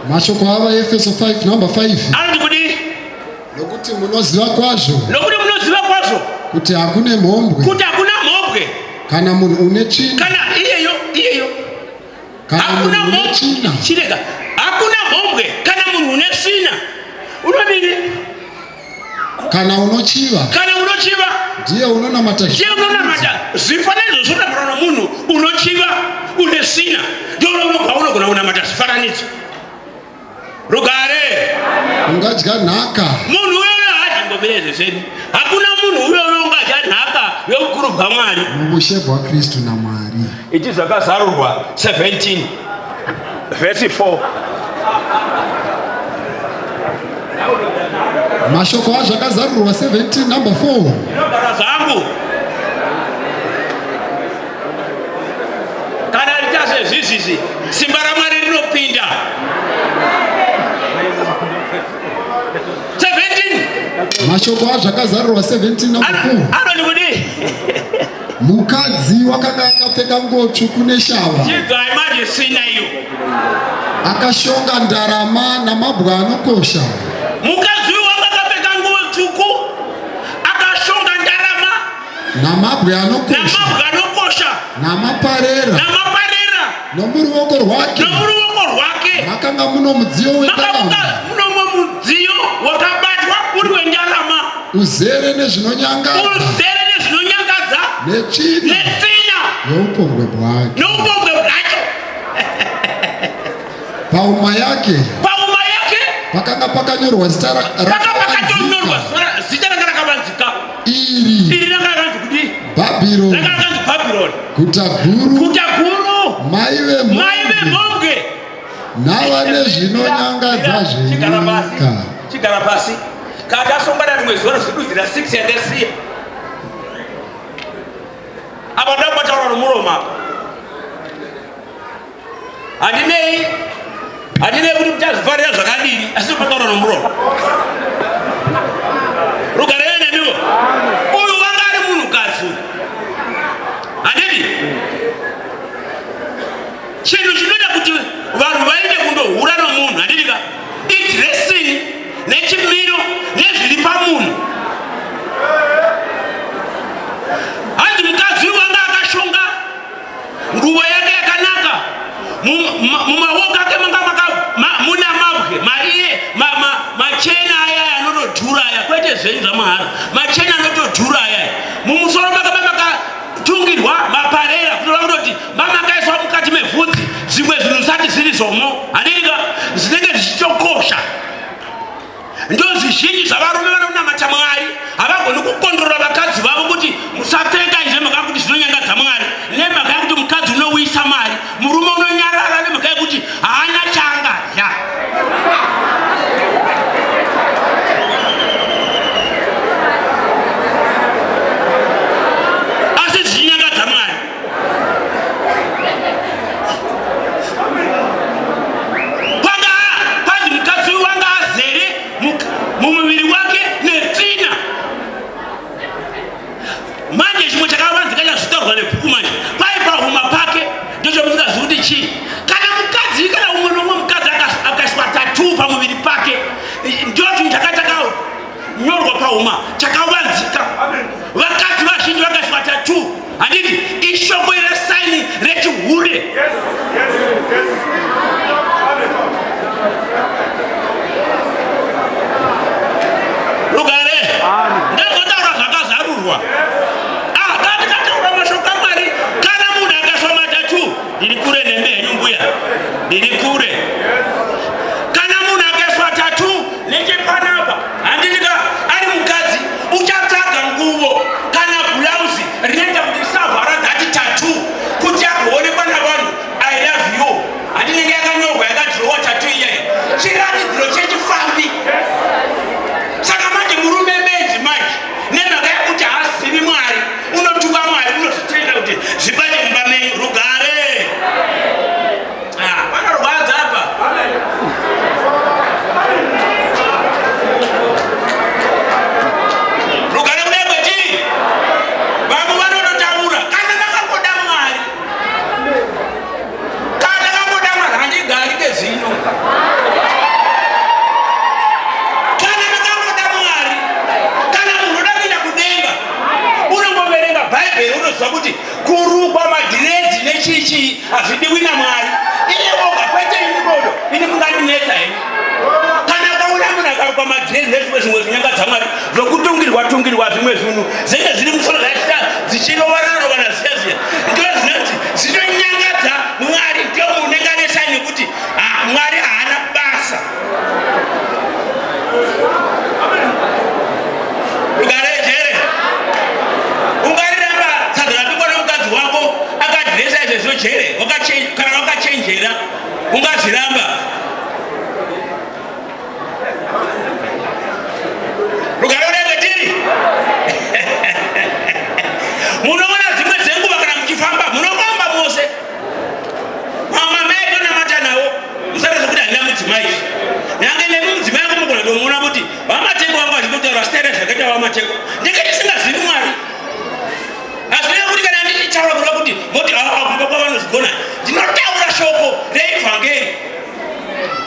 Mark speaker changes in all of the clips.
Speaker 1: Mashoko hava Efeso 5 number 5. Nokuti munoziva kwazvo. Kuti hakuna mhombwe. Kana munhu une tsvina. Hakuna munhu une tsvina. Unodini? Kana unochiva. Ndiye unonamata. Zvifananidzo zvinonamata munhu unochiva une tsvina. Ndio unogona kunamata zvifananidzo. Rugare. Ungadya nhaka. Munhu uyo haajimbobereze zeni. Hakuna munhu uyo ungadya nhaka yeukuru bwamwari. Mubushe bwa Kristu na Mwari. Ichi zvakazarurwa 17 verse 4. Mashoko azvakazarurwa 17 number 4. Inogara zangu. Kana richase zvizizi simba raMwari rinopinda. 17. Mashoko azvakazarurwa 17 number 4. Anoni kudi. Mukadzi wakanga akapfeka nguo tsvuku neshava. Chigai manje sina iyo. Akashonga ndarama namabwe anokosha. Mukadzi wakanga akapfeka nguo tsvuku akashonga ndarama namabwe anokosha. Namaparera. Nomuruoko rwake. Makanga muno mudziyo wendarama. Wakabatwa uri wendarama. Uzere nezvinonyangadza. Netsvina youpombwe bwake. Pauma yake pakanga pakanyorwa zita rakavanzika. Iri rakavanzika kuti Babylon. Kutaguru. Maive monge.
Speaker 2: Navane zvinonyangadza zvenyika.
Speaker 1: Chigara pasi. Kada sombana rimwe zuva zvikuzira 6 yandesiya. Apa ndakubataura nomuroma. Handinei kuti mutazvifarira zvakadini asi ndakubataura nomuroma. Rugarei neniwo. Uyu wanga ari munhukadzi. Handiti? Chinhu chinoita kuti vanhu vaende kundohura nomunhu, handitika? Idressing nechimiro nezviri pamunhu. Hanzi mukadzi wanga akashonga nguwo yake yakanaka, mumaoko ake muna mabwe machena aya anotodhura aya, kwete zvenyu zvamahara, machena anotodhura aya. Mumusoro makatungirwa maparera kutora kutoti mamakaiswa mukati mevhudzi zvimwe zvinhu zvisati zviri zvomo, handitika? Zvinenge zvichitokosha. Ndo zvizhinji zvavarume vanonamata Mwari havagoni kukondorora vakadzi vavo kuti musapfeka izvo mhaka kuti zvinonyangadza Mwari, nemhaka yekuti mukadzi unouyisa mari, murume unonyarara nemhaka yekuti haana chaangadya. Asi zvichinyangadza Mwari. Kwanzi mukadzi wanga azere mumuviri wake netsvina. Manje chimwe chakavanzika chazvitaurwa nebhuku manje, paipahuma pake ndochomusingazivi kuti chii. Kana mukadzi kana umwe nomumwe mukadzi akaiswa tatuu pamuviri pake, ndo chinhu chakanyorwa pahuma chakavanzika. Vakadzi vazhinji vakaiswa tatuu, handiti? Ishoko resaini rechihure. Rugare, ndazotaura zvakazarurwa. Ndakataura mashoko aMwari. Kana munhu akaiswa matatu, ndiri kure nemhenyu mbuya, ndiri kure. Kana munhu akaiswa tatu nechepanapa, handitika? Ari mukadzi uchatsvaga nguvo kana bulauzi rinoita kuti risavhara dhati tatu, kuti agoonekwa navanhu. I love you. Handinenge yakanyorwa yakadhirowa tatu iyayi. Chiratidziro chechifambi. Saka manje murume benzi manje nemhaka yekuti haasivi Mwari, unotuka Mwari, unozvitenda kuti zvibate mumba menyu. Rugare. Vanorwadza apa. Rugare kudai kwetiri. Vamwe vanonotaura kana makangoda Mwari. Kana makangoda Mwari handigari kezino. Unoziva kuti kurukwa madhiredzi nechichi hazvidiwi naMwari. Iye woga kwete ini bodo, ini mungandinetsa henyu. Kana kaona munhu akarukwa madhiredzi nezvimwe zvinyangadza Mwari, zvokutungirwa zvimwe zvinhu zvinenge zviri musoro zvachita zvichirovararova naziya ndo zvinoti zvinonyangadza Mwari. Ndio munhu unenge anetsa nekuti Mwari haana basa. Ugarejere wako akadhiresa izvezvo jere, kana wakachenjera ungazviramba. Rugare kudai kwetiri. Munoona dzimwe dzenguva kana muchifamba munofamba mose, mama mai tonamata nawo, musati zvokuti handina mudzimai. Nyange nemudzimai wako mugona tomuona kuti vamatengo vangu vachitotaura stere zvakaita vamatengo. Ndenge ndisingazivi Mwari. Hazvina kuti kana ndichitaura kuda kuti moti kumba kwavanozigona, ndinotaura shoko reivhangeri.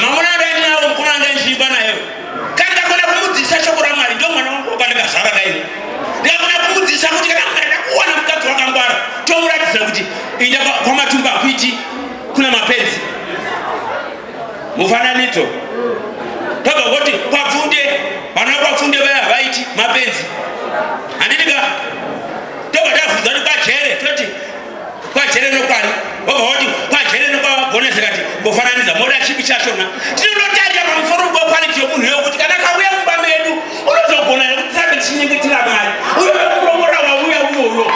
Speaker 1: Mamuna ndainavo mukoma ndainzvimba nayo. Kana ndakona kumudzidzisa shoko raMwari, ndo mwana wangu wakandikazara daini. Ndakona kumudzidzisa kuti kana ndakuwana mukadzi wakangwara, tomuratidza kuti inda kwamatumba akuiti kuna mapenzi. Mufananidzo. Toga kuti kwapfunde, vana kwapfunde vaya vaiti mapenzi. Handitika? Toba ndavhunza kuti kwajere, toti kwajere nokwani, wabva wati kwajere nokwagonesa kati mbofananidza moda chipi chachona. Tinonotarira pamusoro pequality yomunhu yo kuti kana kauya mumba medu unozogona kuti tisabe tichinyengetera Mwari. Uyo kurongora wauya uyoyo.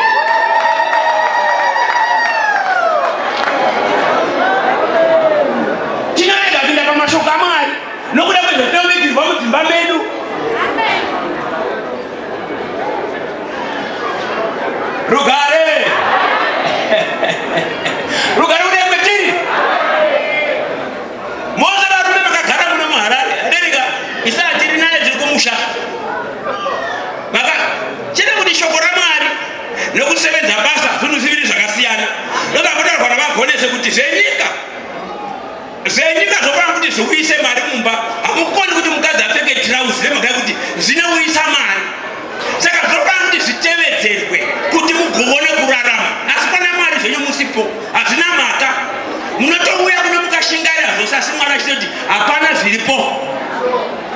Speaker 1: Rugare. Rugare unemwetiri. Moza varume vakagara muno muHarare. Rerega isatiri naye dziri kumusha. Maka chiri kuti shoko raMwari nokusevenza basa zvinhu zviviri zvakasiyana. Ndokakuti vanhu vagonese kuti zvenyika zvopana kuti zvokuise mari mumba. Hamukoni kuti mukadzi apfeke tirauzi nemhaka yekuti zvinouyisa mari. Saka zvopana kuti zvitevedzerwe kuti mugone kurarama. Asi pana mari zvenyu musipo hazvina mhaka. Munotouya kuno mukashingaira zvose asi Mwari achitoti hapana zviripo.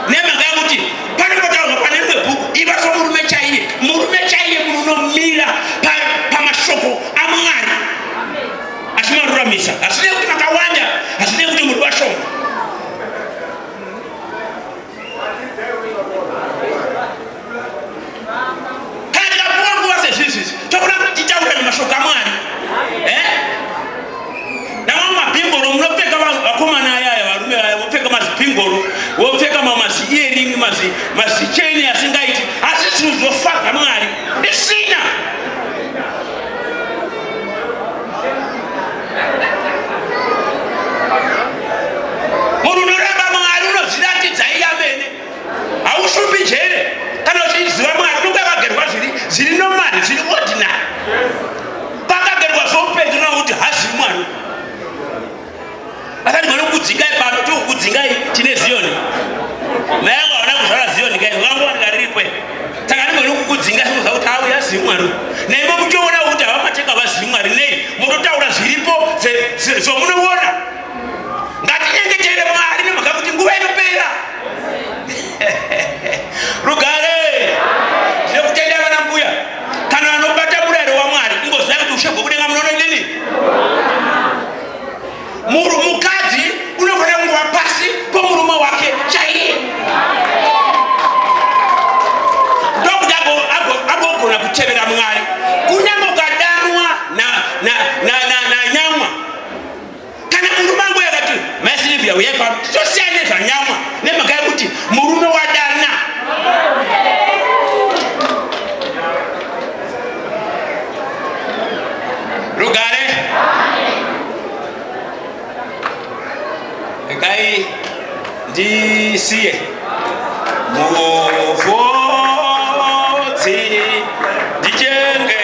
Speaker 1: Nemhaka yekuti panotaurwa pane rimwe bhuku iva somurume chaiye. Murume chaiye munhu unomira pamashoko aMwari achimaruramisa. Hazvinei kuti makawanda, hazvinei kuti muri vashoma. Kana tikapuwa nguva sezvizvi tokuda kuti titaure nemashoko aMwari. Namwe mabhimboro munopfeka vakomana ayaya varume aya vopfeka mazibhimboro, vopfeka maziearring, mazicheni asingaiti. Asi zvinhu zvofadza Mwari isina. Munhu unoramba Mwari unozviratidza iye amene. Haushumbi njere kana uchiziva Mwari. Nunge akagerwa zviri nomari, zviri ordinary. Pakagerwa zvoupenzi unokuti hazivi Mwari. Asati vanokudzingai pano tokudzingai tine Zioni. Mai vangu havana kuzvara Zioni kai, vangu riripo. Saka ndinge nokukudzingai sinoziva kuti auya hazivi Mwari. Naimo muchiona kuti havamatenga vazivi Mwari nei munotaura zviripo zvomunoona. Ngatinyengetere Mwari nemhaka kuti nguva inopera. Rugare. Ndinokutenda vana mbuya. Kana vanobata murayiro waMwari ingoziva kuti ushe hwekudenga munoona nini. Mukadzi unofanira kunge pasi pomurume wake chaiye. Ndokuti agogona kutevera Mwari. Kunyange ukadanwa na nyama. Kana murume wangu yakati Mai Silvia uyai pano tosiyana nezvanyama nemhaka yekuti murume wadana. Rugare. Kai ndisiye muvodzi ndichengete